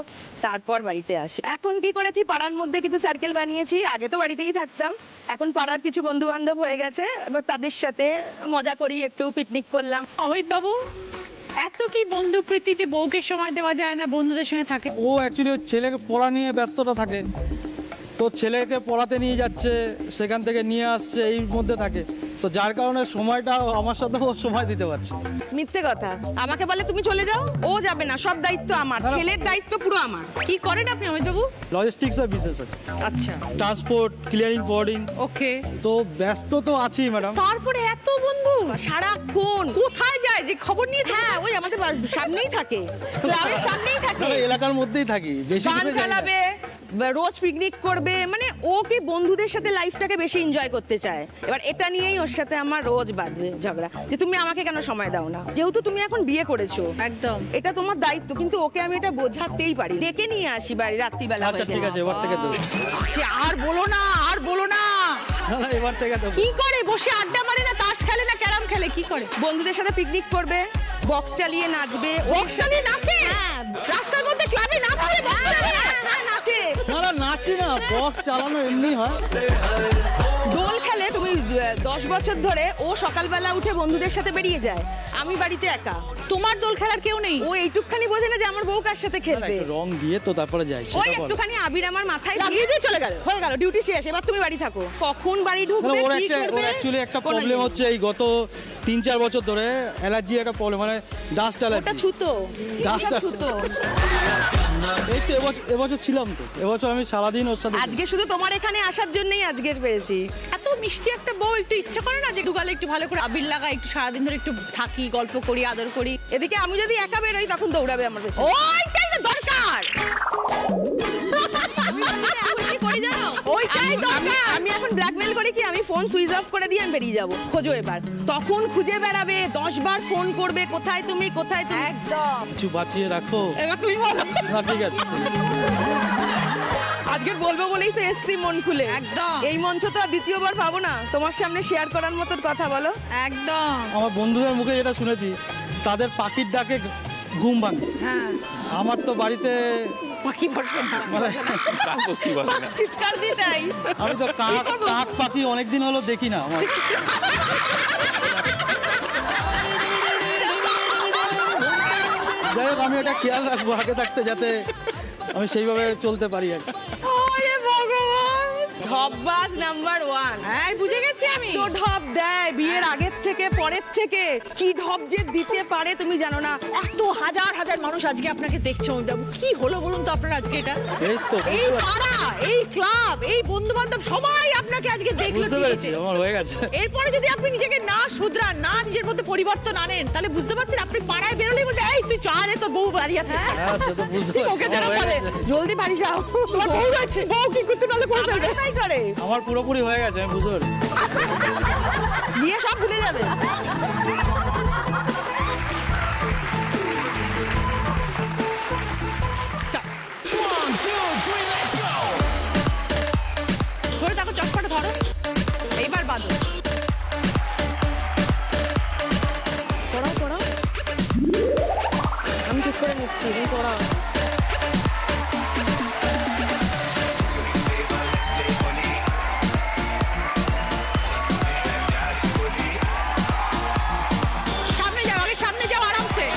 তারপর বাড়িতে আসে। এখন কি করেছি, পাড়ার মধ্যে কিছু সার্কেল বানিয়েছি। আগে তো বাড়িতেই থাকতাম, এখন পাড়ার কিছু বন্ধু বান্ধব হয়ে গেছে, এবার তাদের সাথে মজা করি, একটু পিকনিক করলাম। অমিত বাবু, এত কি বন্ধু প্রীতি যে বউকে সময় দেওয়া যায় না, বন্ধুদের সঙ্গে থাকে? ও অ্যাকচুয়ালি ছেলেকে পড়া নিয়ে ব্যস্ততা থাকে, তো ছেলেকে পড়াতে নিয়ে যাচ্ছে, সেখান থেকে নিয়ে আসছে, এই মধ্যে থাকে, তো যার কারণে সময়টা আমার সাথে ও সময় দিতে পারছে। মিথ্যে কথা, আমাকে বলে তুমি চলে যাও, ও যাবে না, সব দায়িত্ব আমার, ছেলের দায়িত্ব পুরো আমার। কি করেন আপনি অমিত বাবু? লজিস্টিক্স এর বিশেষ আছে, আচ্ছা, ট্রান্সপোর্ট, ক্লিয়ারিং, ফরওয়ার্ডিং। ওকে। তো ব্যস্ত তো আছি ম্যাডাম। তারপরে এত বন্ধু সারাক্ষণ কোথায় যায় যে খবর নিয়ে? হ্যাঁ, ওই আমাদের সামনেই থাকে, গ্রামের সামনেই থাকে, এলাকার মধ্যেই থাকি, বেশি গান চালাবে, রোজ পিকনিক করবে, মানে ও কি বন্ধুদের সাথে লাইফটাকে বেশি এনজয় করতে চায়। এবার এটা নিয়েই ওর সাথে আমার রোজ বাঁধবে ঝগড়া, যে তুমি আমাকে কেন সময় দাও না, যেহেতু তুমি এখন বিয়ে করেছো, একদম এটা তোমার দায়িত্ব। কিন্তু ওকে আমি এটা বোঝাতেই পারি, ডেকে নিয়ে আসি বাড়ি রাত্রিবেলা। আচ্ছা ঠিক আছে, এবার থেকে দেবো। আর বলো না, আর বলো না। না না এবার থেকে তো কি করে? বসে আড্ডা মারে না তাস খেলে না ক্যারাম খেলে, কি করে? বন্ধুদের সাথে পিকনিক করবে, বক্স চালিয়ে নাচবে। বক্স চালিয়ে নাচে? হ্যাঁ। রাস্তার মধ্যে ক্লাবে নাচে? নাচে। না না নাচি না, বক্স চালানো এমনি হয়। দোল খেলে তুমি 10 বছর ধরে, ও সকালবেলা উঠে বন্ধুদের সাথে বেরিয়ে যায়, আমি বাড়িতে একা। তোমার দোল খেলার কেউ নেই? ও এইটুকখানি বোঝে না যে আমার বউ কার সাথে খেলবে। একটু রং দিয়ে তো তারপরে যাই, ওই সেটা বলো। একটুখানি আবির আমার মাথায় লাগিয়ে দিয়ে চলে গেল। হয়ে গেল, ডিউটি শেষ, এবার তুমি বাড়ি থাকো। কখন বাড়ি না, ঢুকবে, ওর কি একটা করবে? অ্যাকচুয়ালি একটা কোনো প্রবলেম ইয়ে হচ্ছে, এই গত 3-4 বছর ধরে অ্যালার্জি একটা প্রবলেম, মানে ডাস্ট ওটা অ্যালার্জি। ছুতো, ডাস্ট এসব ছুতো। এই তো এবছর ছিলাম তো, এবছর আমি সারাদিন ওর সাথে। আজকে শুধু তোমার এখানে আসার জন্যই আজকের পেরেছি। এত মিষ্টি একটা বউ, একটু ইচ্ছা করে না যে দুগালে একটু ভালো করে আবির লাগা, একটু সারাদিন ধরে একটু থাকি, গল্প করি, আদর করি? এদিকে আমি যদি একা বেরোই তখন দৌড়াবে আমার পেছনে। ওইটাই তো দরকার। ওইটাই দরকার। আমি এখন ব্ল্যাকমেল করি কি, আমি ফোন সুইচ অফ করে দিয়ে আমি বেরিয়ে যাব, খোঁজো এবার। তখন খুঁজে বেড়াবে, 10 বার ফোন করবে, কোথায় তুমি, কোথায় তুমি। একদম। কিছু বাঁচিয়ে রাখো। এবার তুমি বলো। না ঠিক আছে, ঠিক আছে। আজকে বলবো বলেই তো এসছি মন খুলে। একদম। এই মঞ্চ তো আর দ্বিতীয়বার পাবো না তোমার সামনে শেয়ার করার মতন কথা। বলো। একদম। আমার বন্ধুদের মুখে যেটা শুনেছি, তাদের পাখির ডাকে ঘুম ভাঙে। হ্যাঁ, আমার তো বাড়িতে পাখি বসে না। মানে কি বলে না? চিৎকার দিয়ে তাই। আমি তো কাক পাখি অনেকদিন হলো দেখি না আমার। যাই হোক, আমি এটা খেয়াল রাখবো আগে থাকতে, যাতে আমি সেইভাবে চলতে পারি আর কি। ওরে ভগবান। ঢপবাজ নাম্বার 1। হ্যাঁ, বুঝে গেছি আমি। তো ঢপ দেয় বিয়ের আগের থেকে পরের থেকে, কি ঢপ যে দিতে পারে তুমি জানো না। এত হাজার হাজার মানুষ আজকে আপনাকে দেখছে অমিতাভ, কি হলো বলুন তো আপনার আজকে এটা? এই তো এই পাড়া, এই ক্লাব, এই বন্ধু বান্ধব সবাই আপনাকে আজকে দেখলো। বুঝতে ঠিক পেরেছি, আছে? আমার হয়ে গেছে। এরপরে যদি আপনি নিজেকে না শুধরান, না নিজের মধ্যে পরিবর্তন আনেন, তাহলে বুঝতে পারছেন আপনি পাড়ায় বেরোলেই বলবে এই তুই চা রে, তোর বউ বাড়ি আছে। হ্যাঁ সে তো বুঝতে ঠিক পারছি, ওকে আমার যেন হয়ে বলে গেছে। জলদি বাড়ি যাও, তোমার বউ আছে, বউ কি কিছু নালে করে ফেলবে। তাই করে আমার পুরোপুরি হয়ে গেছে, আমি বুঝতে পারি। বিয়ে সব ভুলে যাবে। ধরে দেখো, চটপটা ধরো, এইবার বাঁধো। পড়াও পড়াও, আমি ঠিক করে নিচ্ছি, তুমি পড়াও। সামনে যাও, আগে সামনে যাও আরামসে।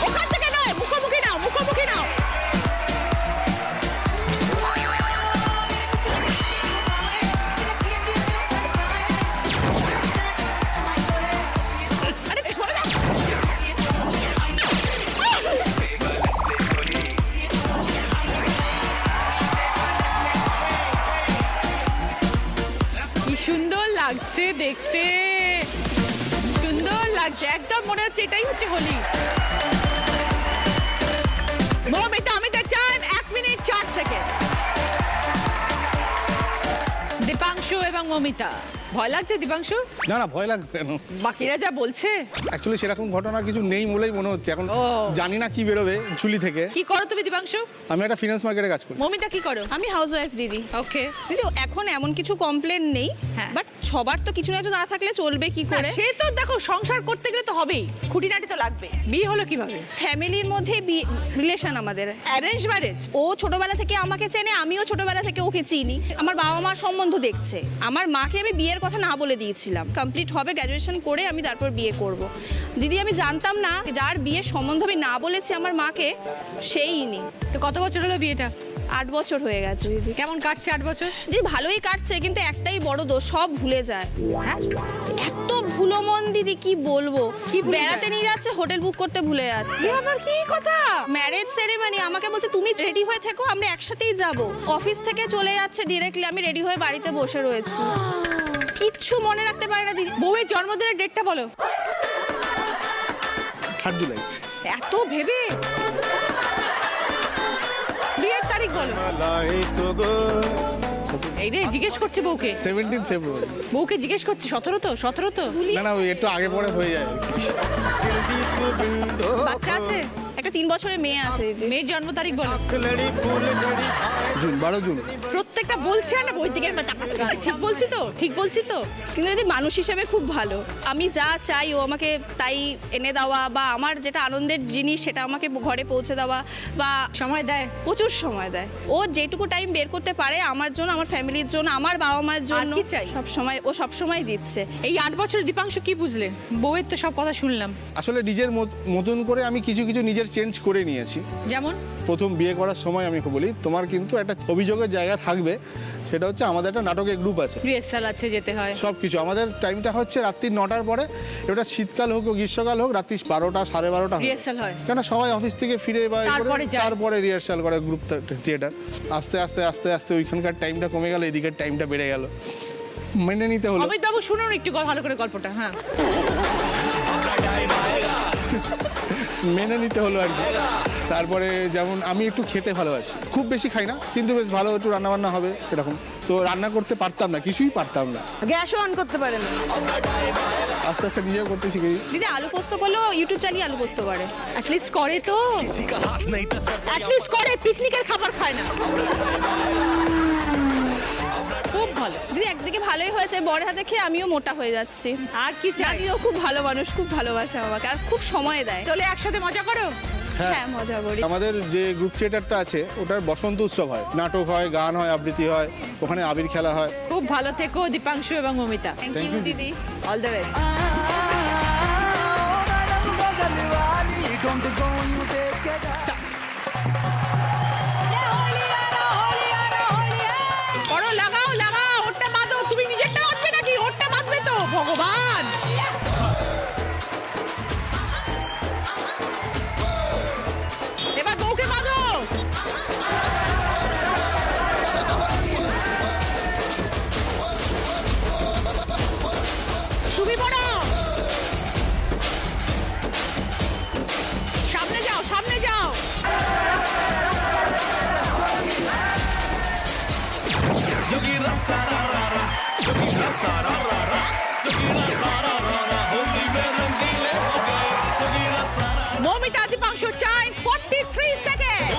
ওখান থেকে নয়, মুখোমুখি নাও, মুখোমুখি নাও। আরে সরে যাও। কি সুন্দর লাগছে দেখতে, সুন্দর লাগছে, একদম মনে হচ্ছে এটাই হচ্ছে Holi. Mamita, Amita time 1 minute 4 second. Dipanshu এবং মমিতা, ভয় লাগছে দীপাংশু? না না ভয় লাগবে কেন, বাকিরা যা বলছে। অ্যাকচুয়ালি সেরকম ঘটনা কিছু নেই বলেই মনে হচ্ছে এখন। ও। জানি না কি বেরোবে ঝুলি থেকে। কি করো তুমি দীপাংশু? আমি একটা ফিনান্স মার্কেটে কাজ করি। মমিতা কি করো? আমি হাউস ওয়াইফ দিদি। ওকে। দিদি এখন এমন কিছু কমপ্লেন নেই, হ্যাঁ। বাট সবার তো কিছু না কিছু না থাকলে চলবে কি করে। সে তো দেখো, সংসার করতে গেলে তো হবেই, খুঁটিনাটি তো লাগবে। বিয়ে হলো কিভাবে? ফ্যামিলির মধ্যে রিলেশন আমাদের। Arrange marriage? ও ছোটবেলা থেকে আমাকে চেনে, আমিও ছোটবেলা থেকে ওকে চিনি। আমার বাবা মা সম্বন্ধ দেখছে। আমার মাকে আমি বিয়ের কথা না বলে দিয়েছিলাম, কমপ্লিট হবে গ্র্যাজুয়েশন করে আমি তারপর বিয়ে করব। দিদি আমি জানতাম না যার বিয়ের সম্বন্ধ আমি না বলেছি আমার মাকে, সেই নি। তো কত বছর হলো বিয়েটা? 8 বছর হয়ে গেছে দিদি। কেমন কাটছে 8 বছর? দিদি ভালোই কাটছে, কিন্তু একটাই বড় দোষ, সব ভুলে যায়। হ্যাঁ, এত ভুলো মন দিদি, কি বলবো। কি ভুলে বেড়াতে যায়? নিয়ে যাচ্ছে, হোটেল বুক করতে ভুলে যাচ্ছে। এ আবার কি কথা? ম্যারেজ সেরেমনি আমাকে বলছে তুমি রেডি হয়ে থেকো, আমরা একসাথেই যাব। অফিস থেকে চলে যাচ্ছে ডিরেক্টলি, আমি রেডি হয়ে বাড়িতে বসে রয়েছি। কিচ্ছু মনে রাখতে পারে না দিদি। বউয়ের জন্মদিনের ডেটটা বলো। 3 জুলাই। এত ভেবে। বিয়ের তারিখ বলো। এই রে, জিজ্ঞেস করছে বউকে। 17 ফেব্রুয়ারি। বউকে জিজ্ঞেস করছে 17 তো? 17 তো? না না ওই একটু আগে পরে হয়ে যায়। বাচ্চা আছে? একটা 3 বছরের মেয়ে আছে দিদি। মেয়ের জন্ম তারিখ বলো। June 12 June. প্রত্যেকটা বলছে না বই থেকে ঠিক বলছি তো, ঠিক বলছি তো। কিন্তু দিদি মানুষ হিসেবে খুব ভালো। আমি যা চাই ও আমাকে তাই এনে দেওয়া, বা আমার যেটা আনন্দের জিনিস সেটা আমাকে ঘরে পৌঁছে দেওয়া, বা সময় দেয়, প্রচুর সময় দেয়। ও যেটুকু টাইম বের করতে পারে আমার জন্য, আমার ফ্যামিলির জন্য, আমার বাবা মায়ের জন্য কি চাই? ও সব সময় দিচ্ছে। এই 8 বছর দীপাংশু কি বুঝলে? বউয়ের তো সব কথা শুনলাম। আসলে নিজের মতন করে আমি কিছু কিছু নিজের চেঞ্জ করে নিয়েছি। যেমন প্রথম বিয়ে করার সময় আমি বলি, তোমার কিন্তু একটা অভিযোগের জায়গা থাকবে, সেটা হচ্ছে আমাদের একটা নাটকের গ্রুপ আছে, রিহার্সাল আছে, যেতে হয় সব কিছু। আমাদের টাইমটা হচ্ছে রাত্রি 9টার পরে, এটা শীতকাল হোক গ্রীষ্মকাল হোক, রাত্রি 12টা 12:30 রিহার্সাল হয়। কেন সবাই অফিস থেকে ফিরে বা তারপরে যায়। তারপরে রিহার্সাল করে গ্রুপ থিয়েটার। আস্তে আস্তে আস্তে আস্তে ওইখানকার টাইমটা কমে গেল, এদিকের টাইমটা বেড়ে গেল, মেনে নিতে হলো। অমিত বাবু শুনুন একটু ভালো করে গল্পটা। হ্যাঁ, মেনে নিতে হলো আর কি। তারপরে যেমন আমি একটু খেতে ভালোবাসি, খুব বেশি খাই না, কিন্তু বেশ ভালো একটু রান্নাবান্না হবে এরকম। তো রান্না করতে পারতাম না, কিছুই পারতাম না, গ্যাসও অন করতে পারে না। আস্তে আস্তে নিজেও করতে শিখেছি। দিদি আলু পোস্ত করলেও ইউটিউব চালিয়ে আলু পোস্ত করে। অ্যাটলিস্ট করে তো, অ্যাটলিস্ট করে, পিকনিকের খাবার খায় না। খুব ভালো দিদি, একদিকে ভালোই হয়েছে, বড় হাতে খেয়ে আমিও মোটা হয়ে যাচ্ছি। আর কি চাই? জানিও খুব ভালো মানুষ, খুব ভালোবাসে আমাকে আর খুব সময় দেয়। চলে একসাথে মজা করো। হ্যাঁ মজা করি। আমাদের যে গ্রুপ থিয়েটারটা আছে ওটার বসন্ত উৎসব হয়, নাটক হয়, গান হয়, আবৃত্তি হয়, ওখানে আবির খেলা হয়। খুব ভালো থেকো দীপাংশু এবং Mamita. Thank Thank you you, দিদি। All the best. করো, লাগাও লাগাও, ওরটা বাঁধো। তুমি নিজেরটা বাঁধবে নাকি? ওরটা বাঁধবে তো, ভগবান। এবার বউকে বাঁধো। তুমি বড়, সামনে যাও, সামনে যাও। Mamita Dipanshu time 43 second.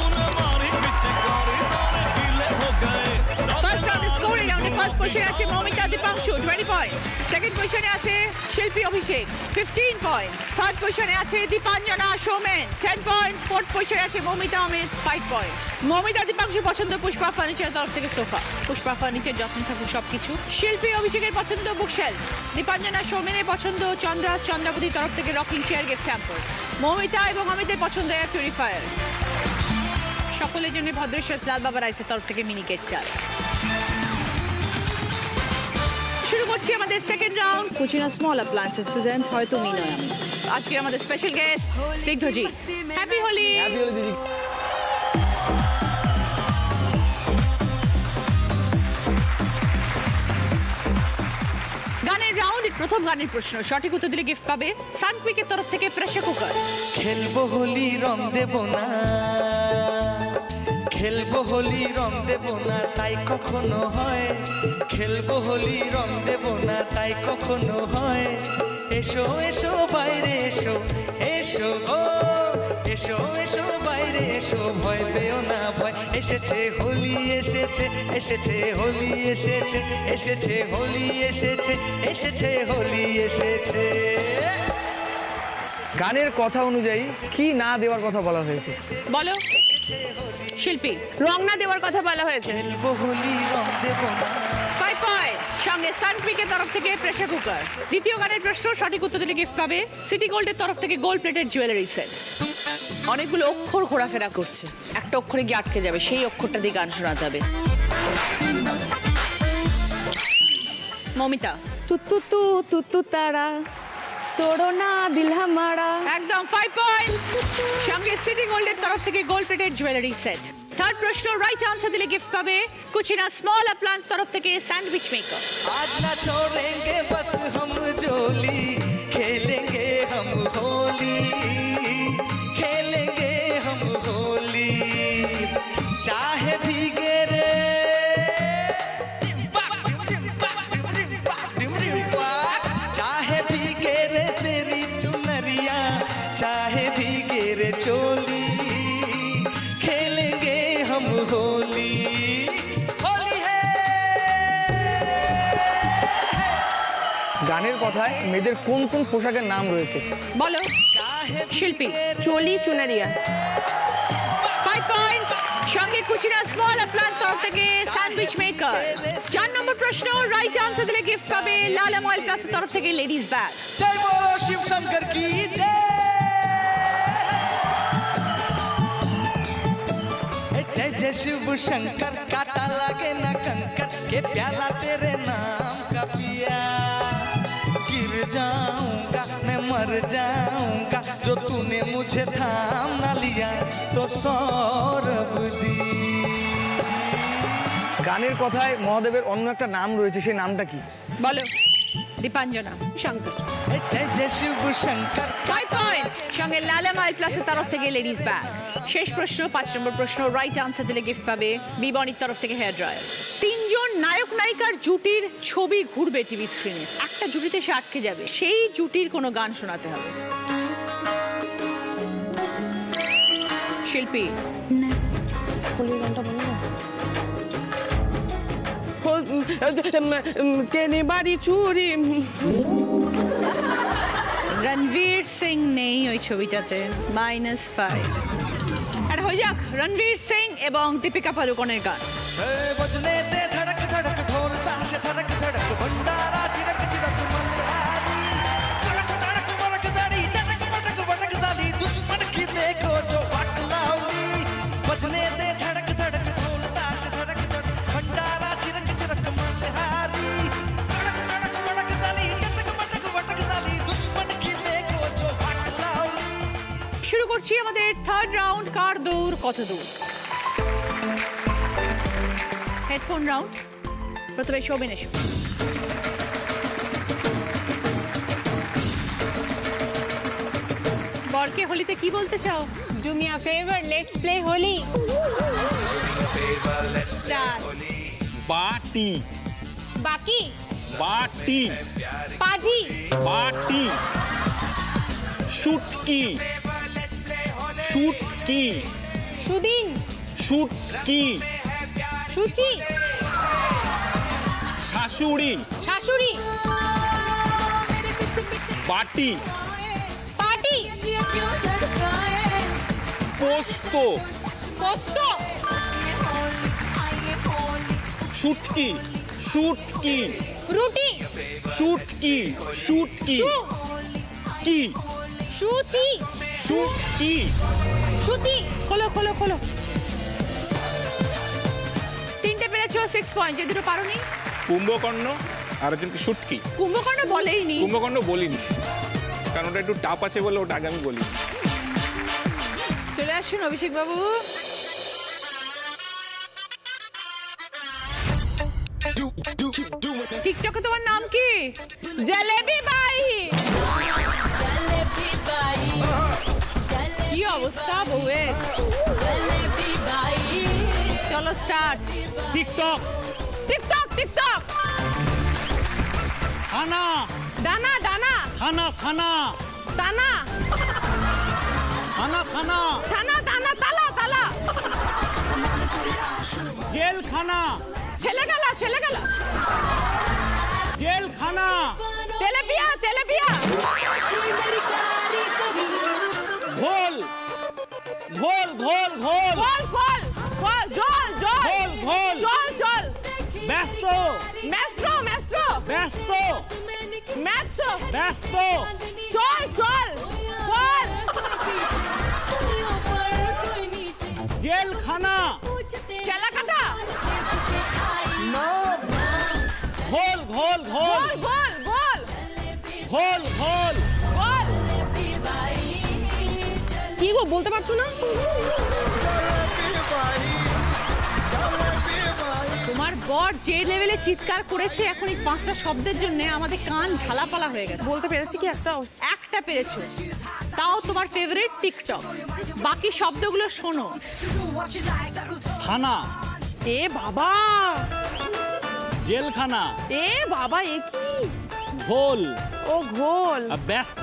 First round scoring রাউন্ডে ফার্স্ট পজিশনে আছে মমিতা দীপাংশু 20 পয়েন্ট, সেকেন্ড পজিশনে আছে শিল্পী অভিষেক 15 পয়েন্ট, থার্ড পজিশনে আছে দীপাঞ্জনা সৌমেন 10 পয়েন্ট, ফোর্থ পজিশনে আছে মমিতা অমিত 5 পয়েন্ট। মমিতা দীপাংশু পছন্দ পুষ্পা ফার্নিচারের তরফ থেকে সোফা, পুষ্পা ফার্নিচার যত্ন থাকুক সবকিছু। শিল্পী অভিষেকের পছন্দ বুকশেল, দীপাঞ্জনা সৌমেনের পছন্দ চন্দ্রাস চন্দ্রাবতীর তরফ থেকে rocking chair gift hamper, Mamita এবং অমিতের পছন্দ এয়ার পিউরিফায়ার। সকলের জন্য ভদ্রেশ্বর লাল বাবা রাইসের তরফ থেকে মিনি কেট চাল। শুরু করছি আমাদের second round. Kutchina small appliances presents হয়তো মি নয় আমি। আজকে আমাদের স্পেশাল গেস্ট স্নিগ্ধজি। হ্যাপি হোলি। গানের রাউন্ড, প্রথম গানের প্রশ্ন, সঠিক উত্তর দিলে গিফট পাবে সানকুইকের তরফ থেকে প্রেসার কুকার। খেলবো হোলি রং দেব না, খেলবো হোলি রং দেব না তাই কখনো হয়, খেলবো হোলি রং দেব না তাই কখনো হয়। এসো এসো বাইরে এসো, এসো গো এসো এসো বাইরে এসো, ভয় পেও না ভয়, এসেছে হোলি এসেছে, এসেছে হোলি এসেছে, এসেছে হোলি এসেছে, এসেছে হোলি এসেছে। গানের কথা অনুযায়ী কি না দেওয়ার কথা বলা হয়েছে? বলো শিল্পী। রং না দেওয়ার কথা বলা হয়েছে। খেলবো হোলি রং দেব না। 5 পয়েন্ট, সঙ্গে সানকুইকের তরফ থেকে প্রেসার কুকার। দ্বিতীয় গানের প্রশ্ন, সঠিক উত্তর দিলে গিফট পাবে সিটি গোল্ডের তরফ থেকে গোল্ড প্লেটেড জুয়েলারি সেট। অনেকগুলো অক্ষর ঘোরাফেরা করছে, একটা অক্ষরে গিয়ে আটকে যাবে, সেই অক্ষরটা দিয়ে গান শোনাতে হবে। মমিতা। তু তু তু তারা তোড়ো না দিল হামারা। একদম 5 পয়েন্ট, সঙ্গে সিটি গোল্ডের তরফ থেকে gold plated jewellery set. Third প্রশ্ন, রাইট আনসার দিলে গিফট পাবে কুচিনা স্মল অ্যাপ্লায়েন্স তরফ থেকে স্যান্ডউইচ মেকার। आज ना छोड़ेंगे बस हम जोली, खेलेंगे हम होली, खेलेंगे हम होली, चाहे भीगे रे चाहे भीगे रे तेरी चुनरिया, चाहे भीगे रे चोली, खेलेंगे हम होली। গানের কথায় মেয়েদের কোন কোন পোশাকের নাম রয়েছে? বলো শিল্পী। চলি চুনারিয়া। 5 পয়েন্টস। সঙ্গে কুচিরা স্মল অ্যাপ্লায়েন্স তরফ থেকে স্যান্ডউইচ মেকার। 4 নম্বর প্রশ্ন রাইট আনসার দিলে গিফট পাবে লালা ময়েল প্লাস তরফ থেকে লেডিস ব্যাগ। জয় বলো শিব শঙ্কর কি জয়। जय जय शिव शंकर काटा लगे ना कंकर के प्याला तेरे नाम का पिया गिर जाऊंगा मैं मर जाऊंगा जो तूने मुझे थाम ना लिया तो सौरभ दी। গানের কথায় মহাদেবের অন্য একটা নাম রয়েছে, সেই নামটা কি? বলো দীপাঞ্জনা শঙ্কর। जय जय शिव शंकर 5 পয়েন্টস। সঙ্গে লালা ময়েল প্লাসের তরফ থেকে লেডিস ব্যাগ। শেষ প্রশ্ন 5 নম্বর প্রশ্ন রাইট আনসার দিলে গিফট পাবে বিবনির তরফ থেকে হেয়ার ড্রায়ার। 3 জন নায়ক নায়িকার জুটির ছবি ঘুরবে টিভি স্ক্রিনে। একটা জুটিতে সে আটকে যাবে, সেই জুটির কোনো গান শোনাতে হবে। শিল্পী। কেনে বাড়ি চুরি। রণবীর সিং নেই ওই ছবিটাতে, -5। আর হয়ে যাক রণবীর সিং এবং দীপিকা পাডুকোনের গান। बजने दे धड़क धड़क ढोल ताश धड़क धड़क भंडारा चिरक चिरक मल्हारी कड़क धड़क वड़क दाड़ी चटक पटक वटक दाड़ी दुश्मन की देखो जो वाट लावली बजने दे धड़क धड़क ढोल ताश धड़क धड़क भंडारा चिरक चिरक मल्हारी कड़क धड़क वड़क दाड़ी चटक पटक वटक दाड़ी दुश्मन की देखो जो वाट लावली। শুরু করছি আমাদের থার্ড রাউন্ড, কার দৌড় কত দূর। Headphone round. প্রথমে শোভন এসো। বরকে হোলিতে কি বলতে চাও? Do me a favour, let's play Holi. বাটি বাকি বাটি পাজি বাটি শুটকি শুটকি সুদিন শুটকি সুচি শাশুড়ি শাশুড়ি বাটি পার্টি পোস্ত পোস্ত শুটকি শুটকি রুটি শুটকি শুটকি সু কি সুচি শুটকি সুতি। খোলো খোলো খোলো। 3টে পেরেছো, 6 পয়েন্ট। যে দুটো পারোনি কুম্ভকর্ণ আর একজন কি শুটকি। কুম্ভকর্ণ বলেইনি। কুম্ভকর্ণ বলিনি কারণ ওটা একটু টাপ আছে বলে ওটা আগে আমি বলি। চলে আসুন অভিষেক বাবু। টিকটকে তোমার নাম কি? জলেবি বাই। কি অবস্থা বউয়ের? চলো স্টার্ট। TikTok TikTok TikTok. খানা ডানা ডানা খানা খানা টানা খানা খানা ছানা টানা তালা তালা। জেলখানা ছেলেগালা ছেলেগালা। জেলখানা তেলেপিয়া তেলেপিয়া। ঘোল ঘোল ঘোল ঘোল ফল ফল ফল জল জল ঘোল ঘোল জল জল। ব্যস্ত ম্যাস্ট্রো ম্যাস্ট্রো ব্যস্ত ম্যাথসো ব্যস্ত চল চল ফল। জেলখানা চেলাকাটা। ঘোল ঘোল ঘোল গোল গোল গোল ঘোল ঘোল গোল। কি গো বলতে পারছো না? তোমার বর যে লেভেলে চিৎকার করেছে এখন এই 5টা শব্দের জন্য আমাদের কান ঝালাপালা হয়ে গেছে। বলতে পেরেছি কি একটা? একটা পেরেছো, তাও তোমার ফেভারিট টিকটক। বাকি শব্দগুলো শোনো। থানা এ বাবা জেলখানা এ বাবা এ কি? ঘোল ও ঘোল। আর ব্যস্ত।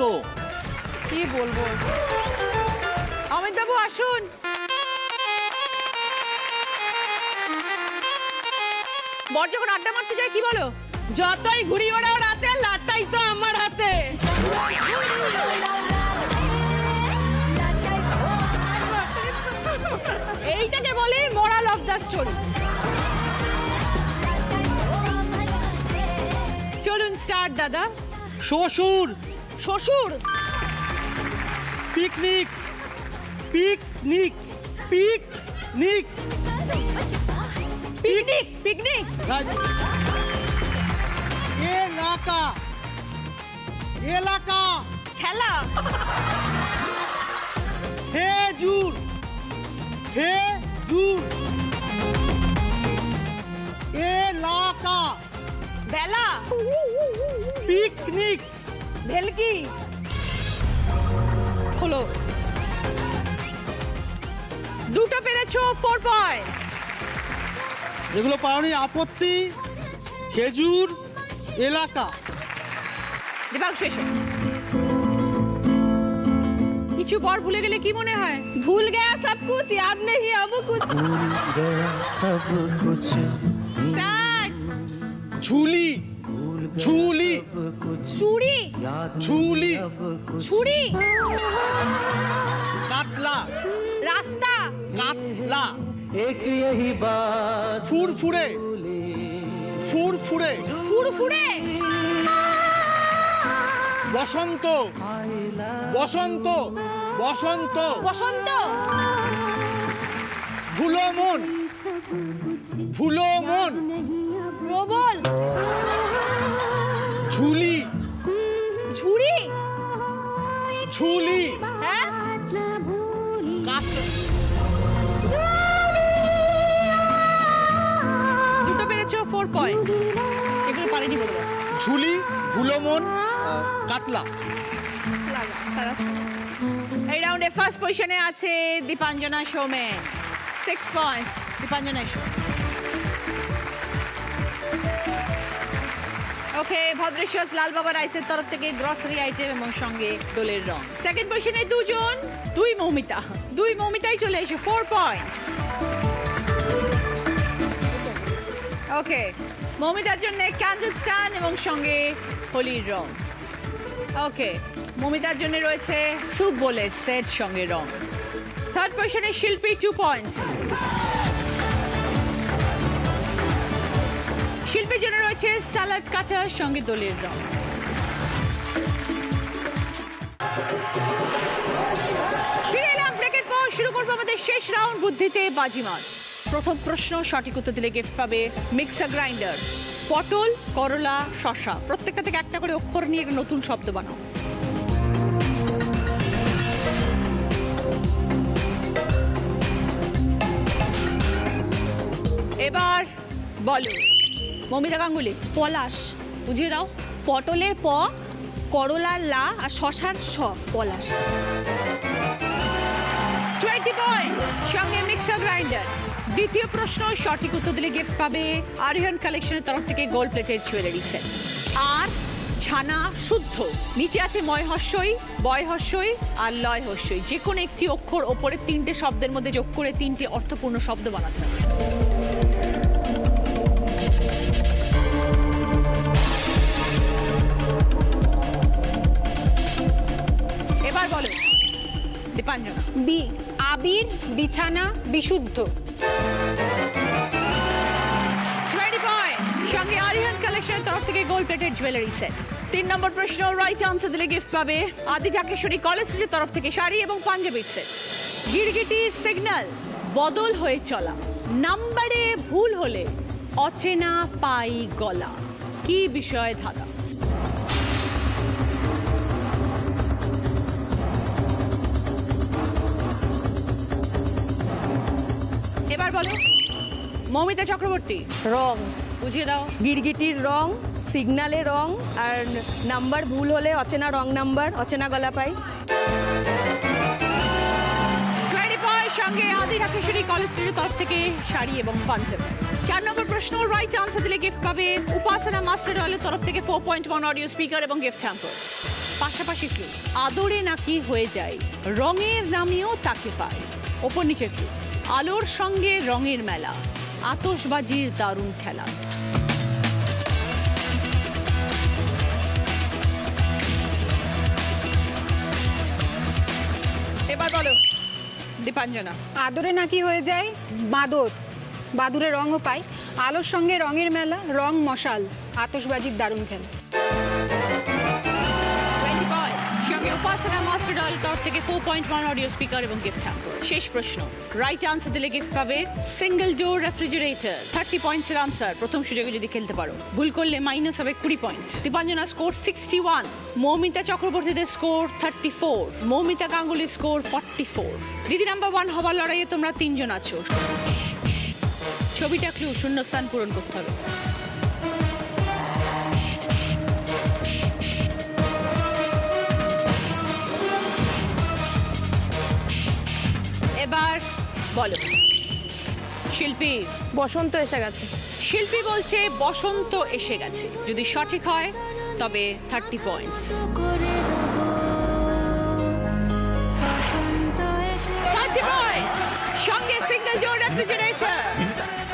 কি বলবো? অমিত বাবু আসুন। বর যখন আড্ডা মারতে যায় কি বলো? যতই ঘুরি ওড়াও রাতে, লাটাই তো আমার হাতে। এইটাকে বলে মোরাল অফ দ্য স্টোরি। চলুন স্টার্ট দাদা। শ্বশুর, শ্বশুর, picnic, picnic, picnic, picnic, picnic, এলাকা, এলাকা, খেলা, খেজুর, খেজুর, এলাকা, বেলা, পিকনিক, ভেলকি, হলো দুটো পেরেছো, 4 পয়েন্টস। যেগুলো পাওনি আপত্তি, খেজুর, এলাকা। দিবাংশু এসো। কিছু বর ভুলে গেলে কি মনে হয়? ভুল গয়া সব কুছ, याद नहीं अब कुछ। Start! ঝুলি, ঝুলি, চুড়ি, ঝুলি, ছুরি, কাতলা, রাস্তা, কাতলা, ফুরফুরে, ফুরফুরে, ফুরফুরে, বসন্ত, বসন্ত, বসন্ত, বসন্ত, ভুলোমন, ভুলোমন, প্রবল, ঝুলি, ঝুড়ি, ঝুলি, হ্যাঁ, দুটো পেরেছো, 4 পয়েন্টস। এগুলো পারেনি বলে দাও। ঝুলি, ভুলোমন, কাতলা। এই রাউন্ডে ফার্স্ট পজিশনে আছে দীপাঞ্জনা সোমেন, 6 পয়েন্টস। দীপাঞ্জনা এসো। ওকে, ভদ্রেশ্বর লাল বাবা রাইসের তরফ থেকে গ্রসারি আইটেম এবং সঙ্গে দোলের রং। সেকেন্ড পজিশনে দুজন, দুই মৌমিতা, দুই মৌমিতাই চলে এসে 4 পয়েন্টস। ওকে, মৌমিতার জন্য ক্যান্ডেল স্ট্যান্ড এবং সঙ্গে হোলির রং। ওকে, মৌমিতার জন্য রয়েছে স্যুপ বোলের সেট সঙ্গে রং। থার্ড পজিশনে শিল্পী, 2 পয়েন্টস। শিল্পীর জন্য রয়েছে স্যালাড কাটার সঙ্গে দোলের রং। ফিরে এলাম ব্রেকের পর, শুরু করবো আমাদের শেষ রাউন্ড, বুদ্ধিতে বাজিমাত। প্রথম প্রশ্ন, সঠিক উত্তর দিলে গিফট পাবে মিক্সার গ্রাইন্ডার। পটল, করলা, শসা, প্রত্যেকটা থেকে একটা করে অক্ষর নিয়ে একটা নতুন শব্দ বানাও। এবার বলো। মমিতা গাঙ্গুলি, পলাশ, বুঝিয়ে দাও। পটলের প, করলার লা আর শশার শ, পলাশ। 20 পয়েন্টস সঙ্গে মিক্সার গ্রাইন্ডার। দ্বিতীয় প্রশ্ন, সঠিক উত্তর দিলে গিফট পাবে আরিয়ান কালেকশনের তরফ থেকে গোল্ড প্লেটেড জুয়েলারি সেট। আর ছানা শুদ্ধ, নিচে আছে ময় হস্যই, বয় হস্যই আর লয় হস্যই। যে কোনো একটি অক্ষর ওপরে 3টে শব্দের মধ্যে যোগ করে 3টে অর্থপূর্ণ শব্দ বানাতে হবে। এবার বলো দীপাঞ্জনা। বি, আবির, বিছানা, বিশুদ্ধ। 20 পয়েন্টস সঙ্গে আরিয়ান কালেকশনের তরফ থেকে গোল্ড প্লেটেড জুয়েলারি সেট। 3 নম্বর প্রশ্ন, রাইট আনসার দিলে গিফট পাবে আদি ঢাকেশ্বরী কলেজ স্ট্রিটের তরফ থেকে শাড়ি এবং পাঞ্জাবির সেট। গিরগিটি সিগন্যাল, বদল হয়ে চলা, নাম্বারে ভুল হলে অচেনা পাই গলা, কি বিষয় ধাঁধা? এবার বলো মৌমিতা চক্রবর্তী। রং, বুঝিয়ে দাও। গিরগিটির রং, সিগনালে রং, আর নাম্বার ভুল হলে অচেনা রং নাম্বার, অচেনা গলা পাই। 20 পয়েন্ট সঙ্গে আদি ঢাকেশ্বরী কলেজ স্ট্রিটের তরফ থেকে শাড়ি এবং পাঞ্জাবি। 4 নম্বর প্রশ্ন, রাইট আনসার দিলে গিফট পাবে উপাসনা মাস্টার অয়েলের তরফ থেকে 4.1 অডিও স্পিকার এবং গিফট হ্যাম্পার। পাশাপাশি কি আদরে নাকি হয়ে যায়, রঙের নামেও তাকে পায়। ওপর নিচে কি আলোর সঙ্গে রঙের মেলা, আতশবাজির দারুণ খেলা। দীপাঞ্জনা। আদরে নাকি হয়ে যায় বাদর, বাদুরে রঙও পাই, আলোর সঙ্গে রঙের মেলা, রং মশাল, আতশবাজির দারুণ খেলা। 20 points। সঙ্গে উপাসনা মাস্টার ডল তরফ থেকে 4.1 অডিও স্পিকার এবং গিফট হ্যাম্পার। শেষ প্রশ্ন, রাইট আনসার দিলে গিফট পাবে সিঙ্গেল ডোর রেফ্রিজারেটর। 30 পয়েন্টসের আনসার প্রথম সুযোগে যদি খেলতে পারো। ভুল করলে মাইনাস হবে 20 পয়েন্ট। দীপাঞ্জনা স্কোর 61, মৌমিতা চক্রবর্তীদের স্কোর 34, মৌমিতা গাঙ্গুলির স্কোর 44। দিদি নাম্বার 1 হবার লড়াইয়ে তোমরা 3 জন আছো। ছবিটা ক্লু, শূন্যস্থান পূরণ করতে হবে। এবার বলো শিল্পী। বসন্ত এসে গেছে। শিল্পী বলছে বসন্ত এসে গেছে। যদি সঠিক হয় তবে 30 পয়েন্টস। 30 পয়েন্টস সঙ্গে সিঙ্গেল ডোর রেফ্রিজারেটর।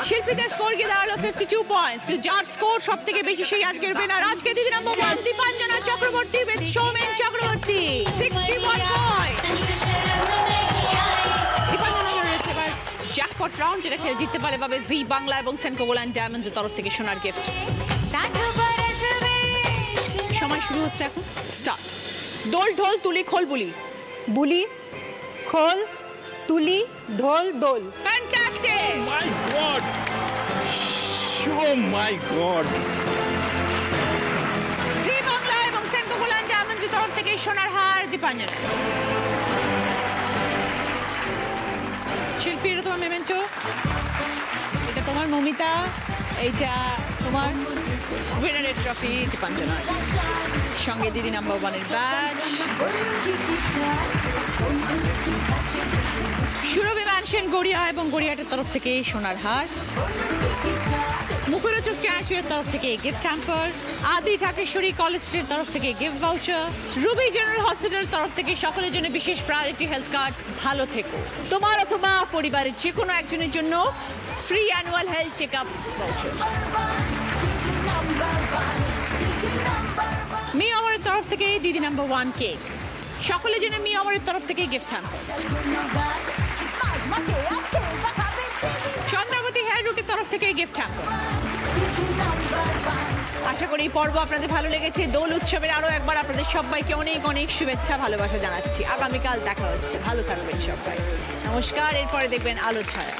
শিল্পীদের স্কোর গিয়ে দাঁড়ালো 52 পয়েন্টস। কিন্তু যার স্কোর সব থেকে বেশি সেই আজকের উইনার। আজকে দিদি number 1 Dipanjana Chakraborty with Soumen Chakraborty 61 point. Dipanjana রয়েছে এবার জ্যাকপট রাউন্ড, যেটা খেলে জিততে পারে পাবে জি বাংলা এবং সেনকো গোল্ড ডায়মন্ডসের তরফ থেকে সোনার গিফট। সময় শুরু হচ্ছে এখন, স্টার্ট। দোল ঢোল তুলি খোল বুলি। বুলি, খোল, তুলি, ঢোল, দোল। ফ্যান্টাস্টিক। মাই গড, ও মাই গড। জি বাংলা এবং সেনকো গোল্ড ডায়মন্ডসের তরফ থেকে সোনার হার দীপাঞ্জনা। শিল্পী, এটা তোমার মেমেন্টো, এটা তোমার মমিতা, এইটা তোমার উইনারের ট্রফি দীপাঞ্জনা। সঙ্গে দিদি নাম্বার 1 এর ব্যাজ। সুরভি ম্যানশন গড়িয়া এবং গড়িয়াটের তরফ থেকে সোনার হার। মুখরোচক চানাচুরের তরফ থেকে গিফট হ্যাম্পার। আদি ঢাকেশ্বরী কলেজ স্ট্রিটের তরফ থেকে গিফট ভাউচার। রুবি জেনারেল হসপিটালের তরফ থেকে সকলের জন্য বিশেষ প্রায়োরিটি হেলথ কার্ড। ভালো থেকো। তোমার অথবা পরিবারের যে কোনো একজনের জন্য free annual health check up voucher. মি অমরের তরফ থেকে দিদি নাম্বার 1 কেক। সকলের জন্য মি অমরের তরফ থেকে গিফট হ্যাম্পার। চন্দ্রাবতী হেয়ার রুটের তরফ থেকে গিফট হ্যাম্পার। আশা করি এই পর্ব আপনাদের ভালো লেগেছে। দোল উৎসবের আরো একবার আপনাদের সবাইকে অনেক অনেক শুভেচ্ছা, ভালোবাসা জানাচ্ছি। আগামীকাল দেখা হচ্ছে, ভালো থাকবেন সবাই। নমস্কার। এরপরে দেখবেন আলো ছায়া।